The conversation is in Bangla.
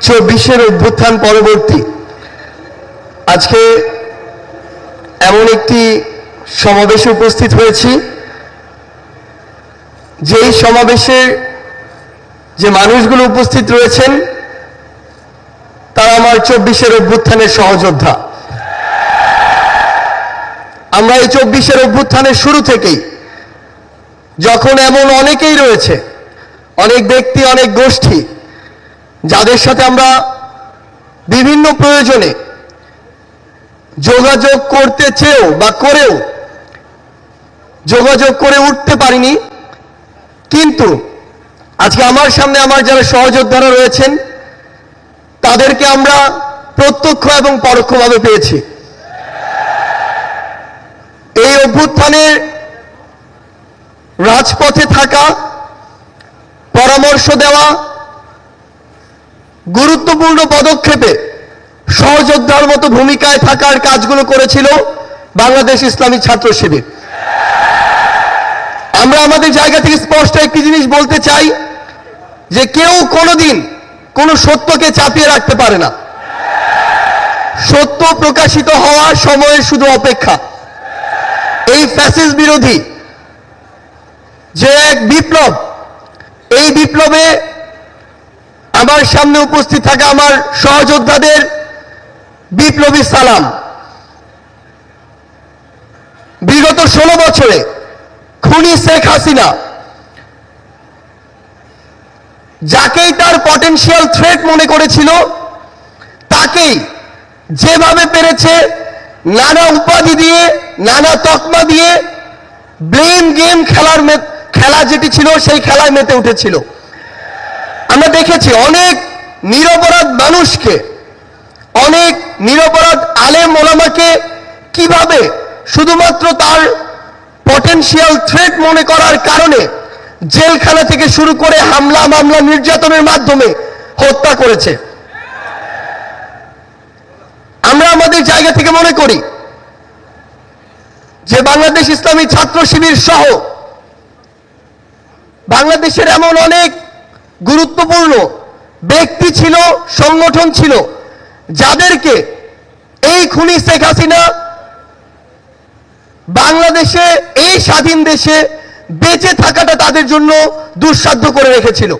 24-এর অভ্যুত্থান পরবর্তী আজকে এমন একটি সমাবেশে উপস্থিত হয়েছি, যেই সমাবেশে যে মানুষগুলো উপস্থিত রয়েছেন তারা আমার 24-এর অভ্যুত্থানের সহযোদ্ধা। আমরা এই 24-এর অভ্যুত্থানের শুরু থেকেই, যখন এমন অনেকেই রয়েছে, অনেক ব্যক্তি, অনেক গোষ্ঠী, যাদের সাথে আমরা বিভিন্ন প্রয়োজনে যোগাযোগ করতে চেয়েও বা করেও যোগাযোগ করে উঠতে পারিনি, কিন্তু আজকে আমার সামনে আমার যারা সহযোদ্ধারা রয়েছেন তাদেরকে আমরা প্রত্যক্ষ এবং পরোক্ষভাবে পেয়েছি। এই অভ্যুত্থানের রাজপথে থাকা, পরামর্শ দেওয়া, গুরুত্বপূর্ণ পদক্ষেপে সহযোদ্ধার মতো ভূমিকায় থাকার কাজগুলো করেছিল বাংলাদেশ ইসলামী ছাত্র শিবির। আমরা আমাদের জায়গা থেকে স্পষ্ট একটি জিনিস বলতে চাই, যে কেউ কোনোদিন কোনো সত্যকে চাপিয়ে রাখতে পারে না। সত্য প্রকাশিত হওয়ার সময়ের শুধু অপেক্ষা। এই ফ্যাসিস্ট বিরোধী যে এক বিপ্লব, এই বিপ্লবে আমার সামনে উপস্থিত থাকা আমার সহযোদ্ধাদের বিপ্লবী সালাম। বিগত 16 বছরে খুনি শেখ হাসিনা যাকেই তার পটেনশিয়াল থ্রেট মনে করেছিল, তাকেই যেভাবে পেরেছে নানা উপাধি দিয়ে, নানা তকমা দিয়ে ব্লেম গেম খেলা যেটি ছিল সেই খেলায় মেতে উঠেছিল। আমরা দেখেছি অনেক নিরপরাধ মানুষকে, অনেক নিরপরাধ আলেম ওলামাকে কিভাবে শুধুমাত্র তার পটেনশিয়াল থ্রেট মনে করার কারণে জেলখানা থেকে শুরু করে হামলা, মামলা, নির্যাতনের মাধ্যমে হত্যা করেছে। আমরা আমাদের জায়গা থেকে মনে করি যে বাংলাদেশ ইসলামী ছাত্র শিবির সহ বাংলাদেশের এমন অনেক গুরুত্বপূর্ণ ব্যক্তি ছিল, সংগঠন ছিল, যাদেরকে এই খুনি শেখ হাসিনা বাংলাদেশে, এই স্বাধীন দেশে বেঁচে থাকাটা তাদের জন্য দুঃসাধ্য করে রেখেছিল।